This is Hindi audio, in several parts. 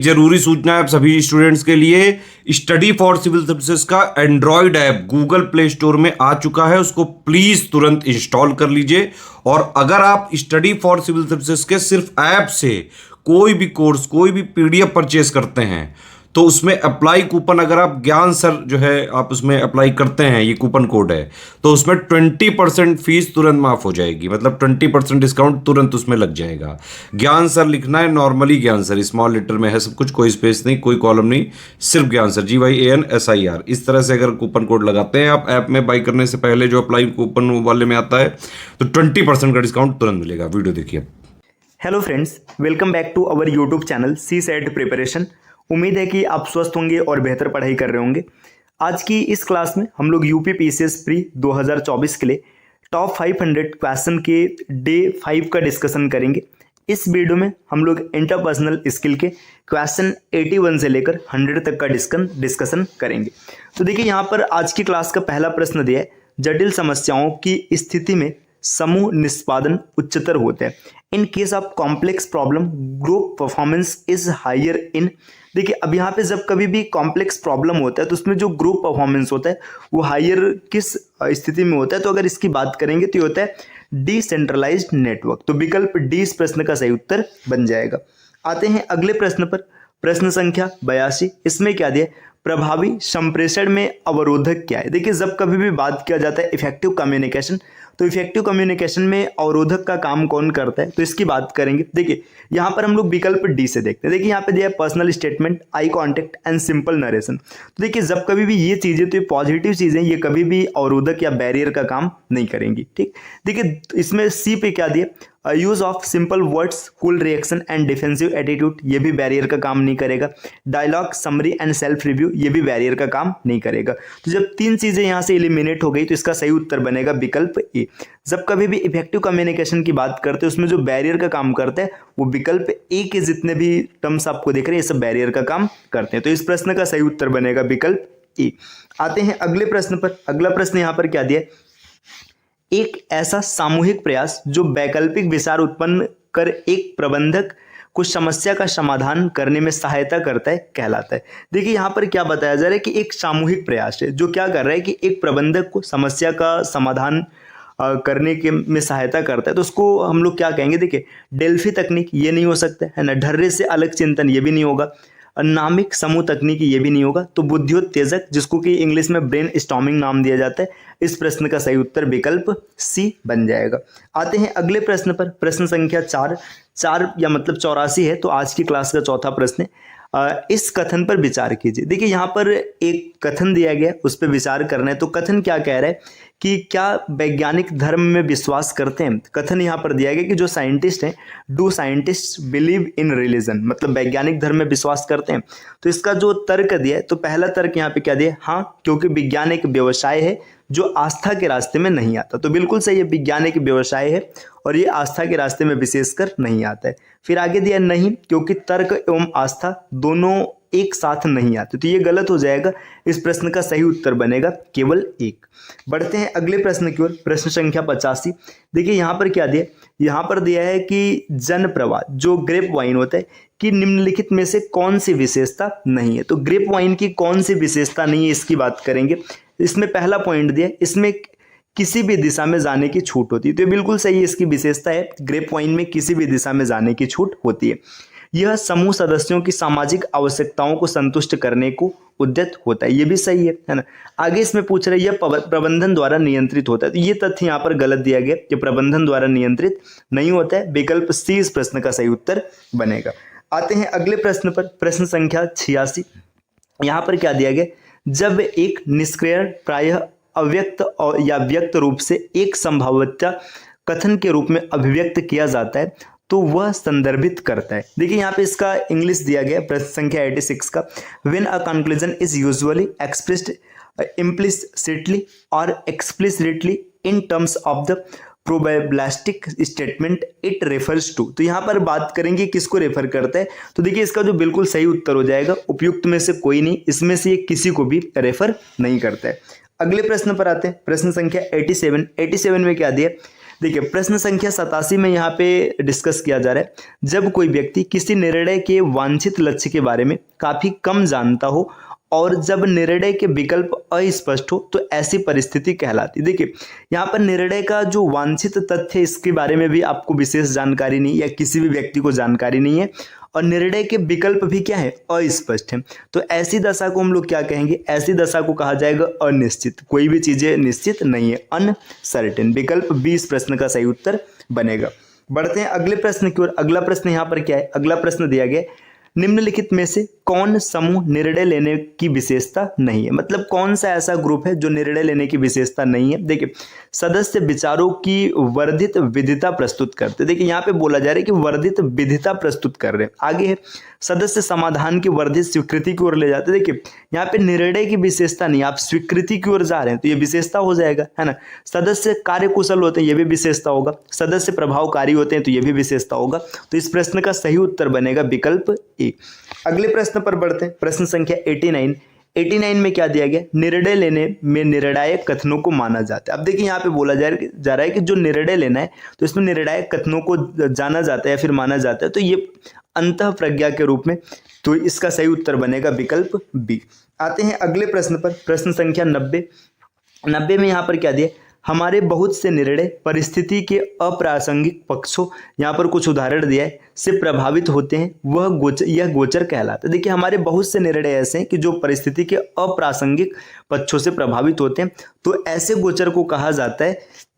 जरूरी सूचना है आप सभी स्टूडेंट्स के लिए। स्टडी फॉर सिविल सर्विसेज का Android app Google play store में आ चुका है, उसको प्लीज तुरंत इंस्टॉल कर लीजिए। और अगर आप स्टडी फॉर सिविल सर्विसेज के सिर्फ ऐप से कोई भी कोर्स, कोई भी पीडीएफ परचेस करते हैं तो उसमें अप्लाई कूपन, अगर आप ज्ञान सर जो है आप उसमें अप्लाई करते हैं, ये कूपन कोड है, तो उसमें 20% फीस तुरंत माफ हो जाएगी। मतलब 20% डिस्काउंट तुरंत उसमें लग जाएगा। ज्ञान सर लिखना है, नॉर्मली ज्ञान सर, स्मॉल लेटर में है सब कुछ, कोई स्पेस नहीं, कोई कॉलम नहीं, सिर्फ ज्ञान सर, GYANSIR। इस तरह से अगर कूपन कोड लगाते हैं आप ऐप में बाई करने से पहले, जो अप्लाई कूपन वाले में आता है, तो 20% का डिस्काउंट तुरंत मिलेगा। वीडियो देखिए। Hello friends, welcome back to our YouTube channel CSET preparation. उम्मीद है कि आप स्वस्थ होंगे और बेहतर पढ़ाई कर रहे होंगे। आज की इस क्लास में हम लोग यूपी PCS प्री 2024 के लिए टॉप 500 क्वेश्चन के डे 5 का डिस्कशन करेंगे। इस वीडियो में हम लोग इंटरपर्सनल स्किल के क्वेश्चन 81 से लेकर 100 तक का डिस्कशन करेंगे। तो देखिए, यहाँ पर आज की क्लास का पहला प्रश्न दिया है, जटिल समस्याओं की स्थिति में समूह निष्पादन उच्चतर होते हैं। In case of complex problem group performance is higher in. देखिए, अब यहाँ पे जब कभी भी कॉम्प्लेक्स प्रॉब्लम होता है तो उसमें जो ग्रुप परफॉर्मेंस होता है वो हायर किस स्थिति में होता है, तो अगर इसकी बात करेंगे तो ये होता है डिसेंट्रलाइज्ड नेटवर्क। तो विकल्प डी इस प्रश्न का सही उत्तर बन जाएगा। आते हैं अगले प्रश्न पर, प्रश्न संख्या 82। इसमें क्या दिया है, प्रभावी संप्रेषण में अवरोधक क्या है। देखिए, जब कभी भी बात किया जाता है इफेक्टिव कम्युनिकेशन, तो इफेक्टिव कम्युनिकेशन में अवरोधक का काम कौन करता है, तो इसकी बात करेंगे। देखिए, यहाँ पर हम लोग विकल्प डी से देखते हैं। देखिए, यहाँ पे दिया है personal statement, eye contact and simple narration. तो देखिए, जब कभी भी ये चीजें, तो ये पॉजिटिव चीजें, ये कभी भी अवरोधक या बैरियर का काम नहीं करेंगी। ठीक, देखिए इसमें सी पे क्या दिया, use of simple words, cool reaction and defensive attitude, ये भी बैरियर का काम नहीं करेगा। Dialogue, summary and self review, ये भी बैरियर का काम नहीं करेगा। तो जब तीन चीजें यहाँ से एलिमिनेट हो गई तो इसका सही उत्तर बनेगा विकल्प ए। जब कभी भी इफेक्टिव कम्युनिकेशन की बात करते हैं उसमें जो बैरियर का काम करता है वो विकल्प ए के जितने भी टर्म्स आपको दिख रहे हैं ये सब बैरियर का काम करते हैं। तो इस प्रश्न का सही उत्तर बनेगा विकल्प ए। आते हैं अगले प्रश्न पर। अगला प्रश्न यहाँ पर क्या दिया है, एक ऐसा सामूहिक प्रयास जो वैकल्पिक विचार उत्पन्न कर एक प्रबंधक को समस्या का समाधान करने में सहायता करता है कहलाता है। देखिए, यहाँ पर क्या बताया जा रहा है कि एक सामूहिक प्रयास है जो क्या कर रहा है कि एक प्रबंधक को समस्या का समाधान करने के में सहायता करता है। तो उसको हम लोग क्या कहेंगे, देखिए डेल्फी तकनीक ये नहीं हो सकता है ना, ढर्रे से अलग चिंतन ये भी नहीं होगा, नामिक समूह तकनीकी ये भी नहीं होगा, तो बुद्धियोत्तेजक जिसको कि इंग्लिश में ब्रेन स्टॉर्मिंग नाम दिया जाता है, इस प्रश्न का सही उत्तर विकल्प सी बन जाएगा। आते हैं अगले प्रश्न पर, प्रश्न संख्या 4 या मतलब 84 है, तो आज की क्लास का चौथा प्रश्न है। इस कथन पर विचार कीजिए। देखिए, यहाँ पर एक कथन दिया गया, उस पर विचार करना है। तो कथन क्या कह रहा है कि क्या वैज्ञानिक धर्म में विश्वास करते हैं। कथन यहाँ पर दिया गया कि जो साइंटिस्ट हैं, do scientist believe in religion, मतलब वैज्ञानिक धर्म में विश्वास करते हैं। तो इसका जो तर्क दिया है, तो पहला तर्क यहाँ पे क्या दिया है, हाँ, क्योंकि विज्ञान एक व्यवसाय है जो आस्था के रास्ते में नहीं आता। तो बिल्कुल सही है, विज्ञान एक व्यवसाय है और ये आस्था के रास्ते में विशेषकर नहीं आता है। फिर आगे दिया नहीं, क्योंकि तर्क एवं आस्था दोनों एक साथ नहीं आते। तो ये गलत हो जाएगा, इस प्रश्न का सही उत्तर बनेगा केवल एक। बढ़ते हैं अगले प्रश्न की ओर, प्रश्न संख्या 85। देखिए, यहाँ पर क्या दिया, यहाँ पर दिया है कि जन प्रवाह जो ग्रेप वाइन होता है कि निम्नलिखित में से कौन सी विशेषता नहीं है। तो ग्रेप वाइन की कौन सी विशेषता नहीं है इसकी बात करेंगे। इसमें पहला पॉइंट दिया, इसमें किसी भी दिशा में जाने की छूट होती है। तो ये बिल्कुल सही है, इसकी विशेषता है, ग्रेप वाइन में किसी भी दिशा में जाने की छूट होती है। यह समूह सदस्यों की सामाजिक आवश्यकताओं को संतुष्ट करने को उद्यत होता है, ये भी सही है ना। आगे इसमें पूछ रहे, यह प्रबंधन द्वारा नियंत्रित होता है। तो ये तथ्य यहाँ पर गलत दिया गया कि प्रबंधन द्वारा नियंत्रित नहीं होता है, विकल्प सी इस प्रश्न का सही उत्तर बनेगा। आते हैं अगले प्रश्न पर, प्रश्न संख्या 86। यहाँ पर क्या दिया गया, जब एक निष्क्रिय प्रायः अव्यक्त और या व्यक्त रूप से एक संभाव्यता कथन के रूप में अभिव्यक्त किया जाता है तो वह संदर्भित करता है। देखिए, यहाँ पे इसका इंग्लिश दिया गया प्रश्न संख्या 86 का, when a conclusion is usually expressed implicitly और explicitly in terms of the probabilistic statement it refers to. तो यहाँ पर बात करेंगे किसको रेफर करता है। तो देखिए, इसका जो बिल्कुल सही उत्तर हो जाएगा उपयुक्त में से कोई नहीं, इसमें से ये किसी को भी रेफर नहीं करता है। अगले प्रश्न पर आते हैं, प्रश्न संख्या 87 में क्या दिया, देखिए प्रश्न संख्या 87 में यहाँ पे डिस्कस किया जा रहा है, जब कोई व्यक्ति किसी निर्णय के वांछित लक्ष्य के बारे में काफी कम जानता हो और जब निर्णय के विकल्प अस्पष्ट हो तो ऐसी परिस्थिति कहलाती। देखिए यहाँ पर निर्णय का जो वांछित तथ्य है इसके बारे में भी आपको विशेष जानकारी नहीं या किसी भी व्यक्ति को जानकारी नहीं है, और निर्णय के विकल्प भी क्या है, अस्पष्ट है। तो ऐसी दशा को हम लोग क्या कहेंगे, ऐसी दशा को कहा जाएगा अनिश्चित। कोई भी चीजें निश्चित नहीं है, अनसर्टेन। विकल्प 20 प्रश्न का सही उत्तर बनेगा। बढ़ते हैं अगले प्रश्न की ओर। अगला प्रश्न यहाँ पर क्या है, अगला प्रश्न दिया गया निम्नलिखित में से कौन समूह निर्णय लेने की विशेषता नहीं है। मतलब कौन सा ऐसा ग्रुप है जो निर्णय लेने की विशेषता नहीं है। देखिए सदस्य विचारों की वर्धित विधिता प्रस्तुत करते। देखिए यहाँ पे बोला जा रहा है कि वर्धित विधिता प्रस्तुत कर रहे हैं। आगे है सदस्य समाधान की वर्धित स्वीकृति की ओर ले जाते। देखिए यहाँ पे निर्णय की विशेषता नहीं, आप स्वीकृति की ओर जा रहे हैं तो ये विशेषता हो जाएगा, है ना। सदस्य कार्यकुशल होते हैं, ये भी विशेषता होगा। सदस्य प्रभावकारी होते हैं तो ये भी विशेषता होगा। तो इस प्रश्न का सही उत्तर बनेगा विकल्प ए। अगले प्रश्न पर बढ़ते हैं। प्रश्न संख्या 89 में क्या दिया गया, निर्णय लेने में निर्णायक कथनों को माना जाता है। अब देखिए यहाँ पे बोला जा रहा है कि जो निर्णय लेना है तो इसमें निर्णायक कथनों को जाना जाता है या फिर माना जाता है, तो ये अंतः प्रज्ञा के रूप में। तो इसका सही उत्तर बनेगा विकल्प बी। आते हैं अगले प्रश्न पर। प्रश्न संख्या 90 में यहाँ पर क्या दिया, हमारे बहुत से निर्णय परिस्थिति के अप्रासंगिक पक्षों, यहाँ पर कुछ उदाहरण दिया है, से प्रभावित होते हैं, यह गोचर कहलाता है। देखिए हमारे बहुत से निर्णय ऐसे हैं कि जो परिस्थिति के अप्रासंगिक पक्षों से प्रभावित होते हैं, तो ऐसे गोचर को कहा जाता है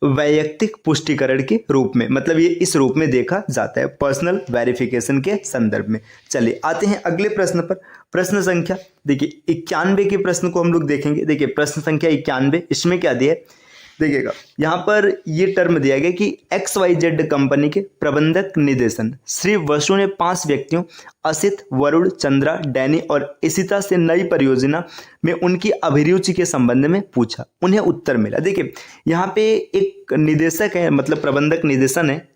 वैयक्तिक पुष्टिकरण के रूप में। मतलब ये इस रूप में देखा जाता है, पर्सनल वेरिफिकेशन के संदर्भ में। चलिए आते हैं अगले प्रश्न पर। प्रश्न संख्या देखिए 91 के प्रश्न को हम लोग देखेंगे। देखिए प्रश्न संख्या 91, इसमें क्या दिया है देखिएगा, यहाँ पर ये टर्म दिया गया कि XYZ कंपनी के प्रबंधक निदेशन श्री वसु ने 5 व्यक्तियों असित, वरुण, चंद्रा, डैनी और इशिता से नई परियोजना में उनकी अभिरुचि के संबंध में पूछा, उन्हें उत्तर मिला। देखिए यहाँ पे एक निदेशक है, मतलब प्रबंधक निदेशन है,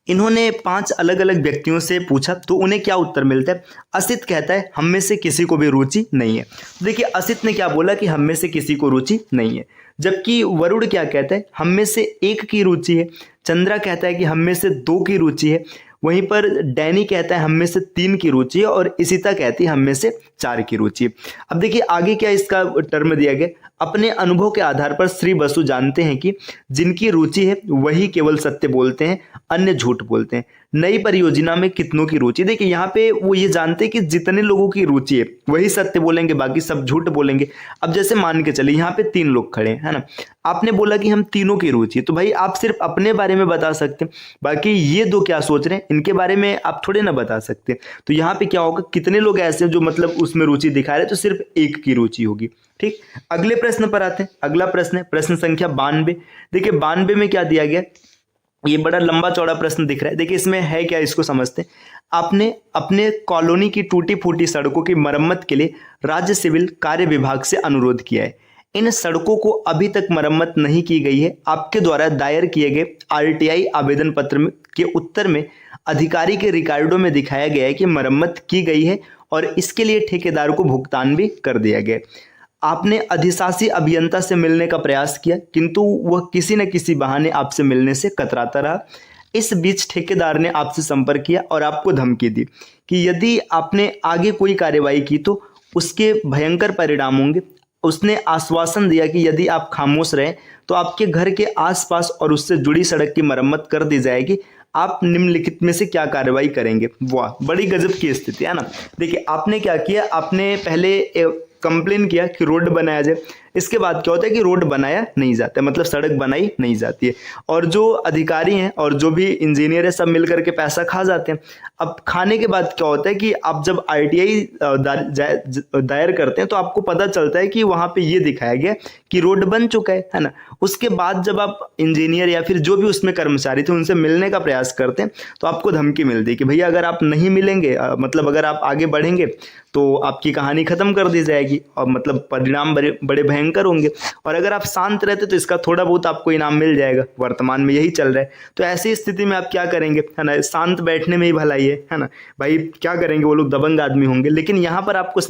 इन्होंने 5 अलग अलग व्यक्तियों से पूछा तो उन्हें क्या उत्तर मिलता है। असित कहता है हम में से किसी को भी रुचि नहीं है। देखिए असित ने क्या बोला कि हम में से किसी को रुचि नहीं है, जबकि वरुण क्या कहता है हम में से 1 की रुचि है। चंद्रा कहता है कि हम में से 2 की रुचि है। वहीं पर डैनी कहता है हम में से 3 की रुचि है और इशिता कहती है हम में से 4 की रुचि है। अब देखिए आगे क्या इसका टर्म दिया गया, अपने अनुभव के आधार पर श्री बसु जानते हैं कि जिनकी रुचि है वही केवल सत्य बोलते हैं, अन्य झूठ बोलते हैं। नई परियोजना में कितनों की रुचि, देखिए यहाँ पे वो ये जानते हैं कि जितने लोगों की रुचि है वही सत्य बोलेंगे, बाकी सब झूठ बोलेंगे। अब जैसे मान के चलिए यहाँ पे 3 लोग खड़े हैं, है ना, आपने बोला कि हम तीनों की रुचि है, तो भाई आप सिर्फ अपने बारे में बता सकते हैं, बाकी ये 2 क्या सोच रहे हैं इनके बारे में आप थोड़े ना बता सकते। तो यहाँ पे क्या होगा, कितने लोग ऐसे जो मतलब उसमें रुचि दिखा रहे हैं, तो सिर्फ 1 की रुचि होगी। ठीक, अगले प्रश्न पर आते हैं। अगला प्रश्न है प्रश्न संख्या 92। देखिए 92 में क्या दिया गया, ये बड़ा लंबा चौड़ा प्रश्न दिख रहा है। देखिए इसमें है क्या, इसको समझते हैं। आपने अपने कॉलोनी की टूटी फूटी सड़कों की मरम्मत के लिए राज्य सिविल कार्य विभाग से अनुरोध किया है। इन सड़कों को अभी तक मरम्मत नहीं की गई है। आपके द्वारा दायर किए गए RTI आवेदन पत्र के उत्तर में अधिकारी के रिकॉर्डों में दिखाया गया है कि मरम्मत की गई है और इसके लिए ठेकेदार को भुगतान भी कर दिया गया। आपने अधिशासी अभियंता से मिलने का प्रयास किया, किंतु वह किसी न किसी बहाने आपसे मिलने से कतराता रहा। इस बीच ठेकेदार ने आपसे संपर्क किया और आपको धमकी दी कि यदि आपने आगे कोई कार्यवाही की तो उसके भयंकर परिणाम होंगे। उसने आश्वासन दिया कि यदि आप खामोश रहे तो आपके घर के आसपास और उससे जुड़ी सड़क की मरम्मत कर दी जाएगी। आप निम्नलिखित में से क्या कार्रवाई करेंगे। वाह, बड़ी गजब की स्थिति है ना। देखिए आपने क्या किया, आपने पहले कंप्लेन किया कि रोड बनाया जाए, इसके बाद क्या होता है कि रोड बनाया नहीं जाता है, मतलब सड़क बनाई नहीं जाती है, और जो अधिकारी हैं और जो भी इंजीनियर है सब मिलकर के पैसा खा जाते हैं। अब खाने के बाद क्या होता है कि आप जब RTI दायर करते हैं तो आपको पता चलता है कि वहाँ पे ये दिखाया गया कि रोड बन चुका है ना। उसके बाद जब आप इंजीनियर या फिर जो भी उसमें कर्मचारी थे उनसे मिलने का प्रयास करते हैं तो आपको धमकी मिलती है कि भैया अगर आप नहीं मिलेंगे, मतलब अगर आप आगे बढ़ेंगे तो आपकी कहानी खत्म कर दी जाएगी और मतलब परिणाम बड़े भयंकर भयंकर होंगे, और अगर आप शांत रहते तो इसका थोड़ा बहुत आपको इनाम मिल जाएगा। वर्तमान में यही चल रहा है। तो ऐसी स्थिति में आप क्या करेंगे, है ना, शांत बैठने में ही भलाई है ना भाई, क्या करेंगे, वो लोग दबंग आदमी होंगे। लेकिन यहाँ पर आपको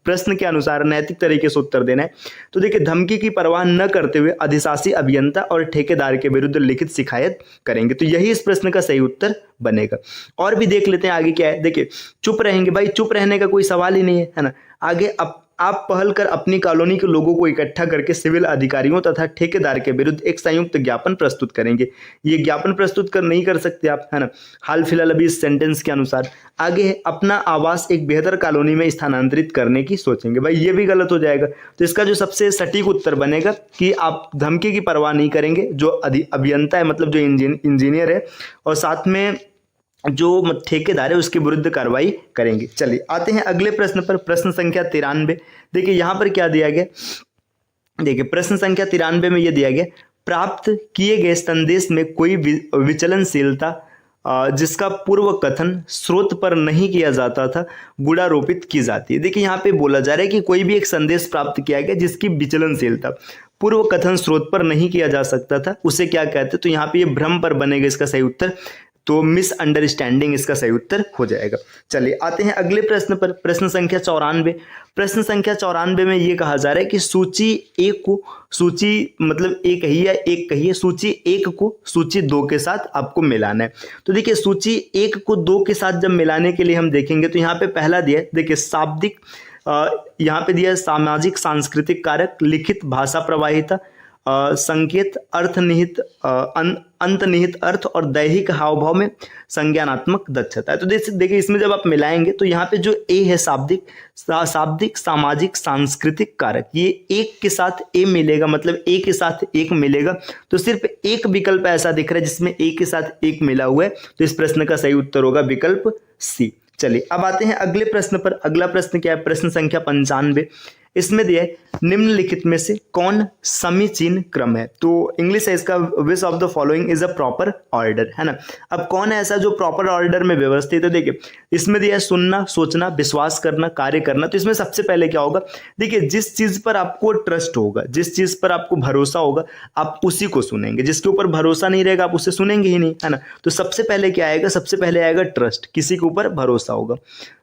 प्रश्न के अनुसार नैतिक तरीके से उत्तर देना है। तो देखिए, धमकी की परवाह न करते हुए अधिशासी अभियंता और ठेकेदार के विरुद्ध लिखित शिकायत करेंगे। तो यही इस प्रश्न का सही उत्तर बनेगा। और भी देख लेते हैं आगे क्या है। देखिए, चुप रहेंगे, भाई चुप रहने का कोई सवाल ही नहीं है ना। आगे आप पहल कर अपनी कॉलोनी के लोगों को इकट्ठा करके सिविल अधिकारियों तथा ठेकेदार के विरुद्ध एक संयुक्त ज्ञापन प्रस्तुत करेंगे। ये ज्ञापन प्रस्तुत नहीं कर सकते आप, है ना, हाल फिलहाल अभी इस सेंटेंस के अनुसार। आगे है, अपना आवास एक बेहतर कॉलोनी में स्थानांतरित करने की सोचेंगे। भाई ये भी गलत हो जाएगा। तो इसका जो सबसे सटीक उत्तर बनेगा कि आप धमकी की परवाह नहीं करेंगे। जो अभियंता है, मतलब जो इंजीनियर है, और साथ में जो ठेकेदार है, उसके विरुद्ध कार्रवाई करेंगे। चलिए आते हैं अगले प्रश्न पर, प्रश्न संख्या 93। देखिए यहाँ पर क्या दिया गया, देखिए प्रश्न संख्या 93 में यह दिया गया, प्राप्त किए गए संदेश में कोई विचलनशीलता जिसका पूर्व कथन स्रोत पर नहीं किया जाता था गुणारोपित की जाती है। देखिए यहाँ पे बोला जा रहा है कि कोई भी एक संदेश प्राप्त किया गया जिसकी विचलनशीलता पूर्व कथन स्रोत पर नहीं किया जा सकता था, उसे क्या कहते हैं। तो यहाँ पे ये भ्रम पर बनेगा इसका सही उत्तर। तो मिसअंडरस्टैंडिंग इसका सही उत्तर हो जाएगा। चलिए आते हैं अगले प्रश्न पर, प्रश्न संख्या 94। प्रश्न संख्या 94 में ये कहा जा रहा है कि सूची एक को, सूची मतलब एक ही या एक कहिए, सूची एक को सूची 2 के साथ आपको मिलाना है। तो देखिए, सूची 1 को 2 के साथ जब मिलाने के लिए हम देखेंगे तो यहाँ पे पहला दिया है, देखिए शाब्दिक, यहाँ पे दिया है सामाजिक सांस्कृतिक कारक, लिखित भाषा प्रवाहिता, संकेत, अर्थनिहित अंतनिहित अर्थ और दैहिक हाव भाव में संज्ञानात्मक दक्षता है। तो देखिए इसमें जब आप मिलाएंगे तो यहाँ पे जो ए है शाब्दिक सामाजिक सांस्कृतिक कारक, ये एक के साथ ए मिलेगा, मतलब ए के साथ एक मिलेगा। तो सिर्फ एक विकल्प ऐसा दिख रहा है जिसमें ए के साथ एक मिला हुआ है। तो इस प्रश्न का सही उत्तर होगा विकल्प सी। चलिए अब आते हैं अगले प्रश्न पर। अगला प्रश्न क्या है, प्रश्न संख्या 95। इसमें दिया है, निम्नलिखित में से कौन समीचीन क्रम है। तो इंग्लिश है इसका, विच of the following is a proper order, है ना। अब कौन है ऐसा जो प्रॉपर ऑर्डर में व्यवस्थित है। तो देखिए इसमें दिया है सुनना, सोचना, विश्वास करना, कार्य करना। तो इसमें सबसे पहले क्या होगा, देखिए जिस चीज पर आपको ट्रस्ट होगा, जिस चीज पर आपको भरोसा होगा, आप उसी को सुनेंगे। जिसके ऊपर भरोसा नहीं रहेगा आप उसे सुनेंगे ही नहीं, है ना। तो सबसे पहले क्या आएगा, सबसे पहले आएगा ट्रस्ट, किसी के ऊपर भरोसा होगा।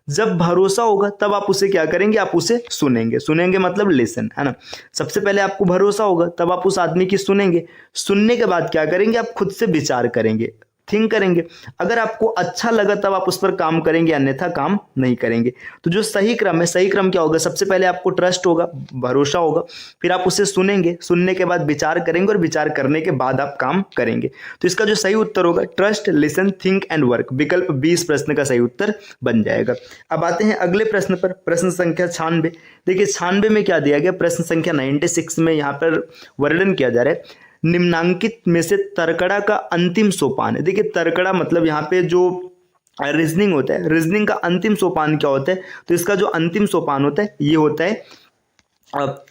जब भरोसा होगा तब आप उसे क्या करेंगे, आप उसे सुनेंगे। सुनेंगे मतलब लिसन, है ना। सबसे पहले आपको भरोसा होगा तब आप उस आदमी की सुनेंगे। सुनने के बाद क्या करेंगे, आप खुद से विचार करेंगे, थिंक करेंगे। अगर आपको अच्छा लगा तब आप उस पर काम करेंगे, अन्यथा काम नहीं करेंगे। तो जो सही क्रम है, सही क्रम क्या होगा, सबसे पहले आपको ट्रस्ट होगा, भरोसा होगा, फिर आप उसे सुनेंगे, सुनने के बाद विचार करेंगे, और विचार करने के बाद आप काम करेंगे। तो इसका जो सही उत्तर होगा trust, listen, think and work. विकल्प 20 प्रश्न का सही उत्तर बन जाएगा। अब आते हैं अगले प्रश्न पर, प्रश्न संख्या 96। देखिए 96 में क्या दिया गया, प्रश्न संख्या 96 में यहाँ पर वर्णन किया जा रहा है, निम्नांकित में से तरकड़ा का अंतिम सोपान है। देखिए तरकड़ा मतलब यहाँ पे जो रीजनिंग होता है, रीजनिंग का अंतिम सोपान क्या होता है। तो इसका जो अंतिम सोपान होता है ये होता है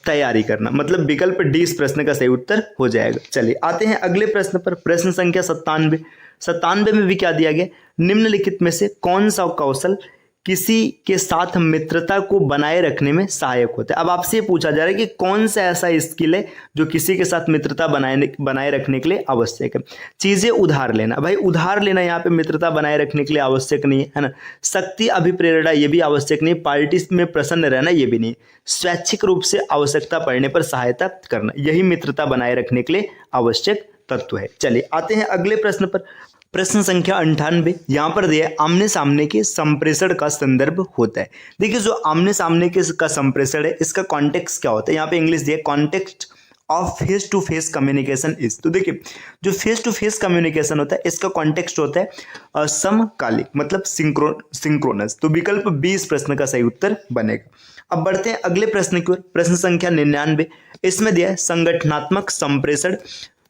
तैयारी करना, मतलब विकल्प डी इस प्रश्न का सही उत्तर हो जाएगा। चलिए आते हैं अगले प्रश्न पर, प्रश्न संख्या 97 में भी क्या दिया गया, निम्नलिखित में से कौन सा कौशल किसी के साथ मित्रता को बनाए रखने में सहायक होता है। अब आपसे पूछा जा रहा है कि कौन सा ऐसा स्किल है जो किसी के साथ मित्रता बनाए रखने के लिए आवश्यक है। चीजें उधार लेना, भाई उधार लेना यहाँ पे मित्रता बनाए रखने के लिए आवश्यक नहीं है ना। शक्ति अभिप्रेरणा ये भी आवश्यक नहीं, पार्टी में प्रसन्न रहना ये भी नहीं, स्वैच्छिक रूप से आवश्यकता पड़ने पर सहायता करना, यही मित्रता बनाए रखने के लिए आवश्यक तत्व है। चलिए आते हैं अगले प्रश्न पर, प्रश्न संख्या 98। यहाँ पर दिया आमने सामने के संप्रेषण का संदर्भ होता है। देखिए जो आमने सामने के का संप्रेषण है, इसका कॉन्टेक्स्ट क्या होता है, यहाँ पे इंग्लिश दिया context of face to face communication is. तो देखिए जो फेस टू फेस कम्युनिकेशन होता है इसका कॉन्टेक्स्ट होता है समकालिक, मतलब सिंक्रोनस। तो विकल्प 20 प्रश्न का सही उत्तर बनेगा। अब बढ़ते हैं अगले प्रश्न की ओर, प्रश्न संख्या 99। इसमें दिया है संगठनात्मक संप्रेषण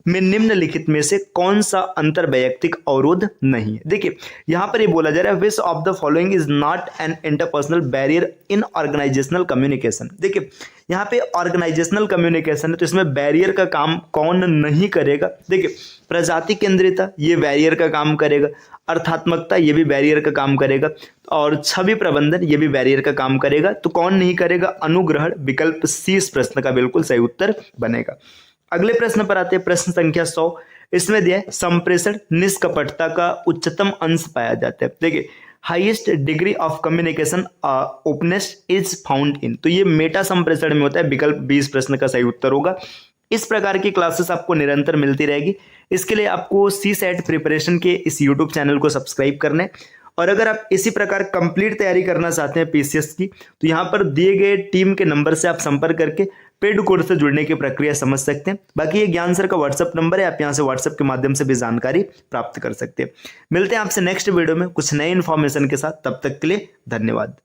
में निम्नलिखित में से कौन सा अंतरवैयक्तिक अवरोध नहीं है। देखिए यहाँ पर ये बोला जा रहा है which of the following is not an interpersonal barrier in organisational communication. देखिए यहाँ पे ऑर्गेनाइजेशनल कम्युनिकेशन है तो इसमें बैरियर का काम कौन नहीं करेगा। देखिए प्रजाति केंद्रिता ये बैरियर का काम करेगा, अर्थात्मकता ये भी बैरियर का काम करेगा, और छवि प्रबंधन ये भी बैरियर का काम करेगा। तो कौन नहीं करेगा? अनुग्रहण। विकल्प सी इस प्रश्न का बिल्कुल सही उत्तर बनेगा। अगले प्रश्न पर आते हैं, प्रश्न संख्या 100। इसमें दिया है संप्रेषण निष्कपटता का उच्चतम अंश पाया जाता है। देखिए highest degree of communication openness is found in, तो ये मेटा संप्रेषण में होता है। विकल्प 20 प्रश्न का सही उत्तर होगा। इस प्रकार की क्लासेस आपको निरंतर मिलती रहेगी। इसके लिए आपको CSAT प्रिपरेशन के इस YouTube चैनल को सब्सक्राइब करना है, और अगर आप इसी प्रकार कंप्लीट तैयारी करना चाहते हैं PCS की, तो यहाँ पर दिए गए टीम के नंबर से आप संपर्क करके पेड कोर्स से जुड़ने की प्रक्रिया समझ सकते हैं। बाकी ये ज्ञान सर का व्हाट्सएप नंबर है, आप यहाँ से व्हाट्सएप के माध्यम से भी जानकारी प्राप्त कर सकते हैं। मिलते हैं आपसे नेक्स्ट वीडियो में कुछ नए इन्फॉर्मेशन के साथ, तब तक के लिए धन्यवाद।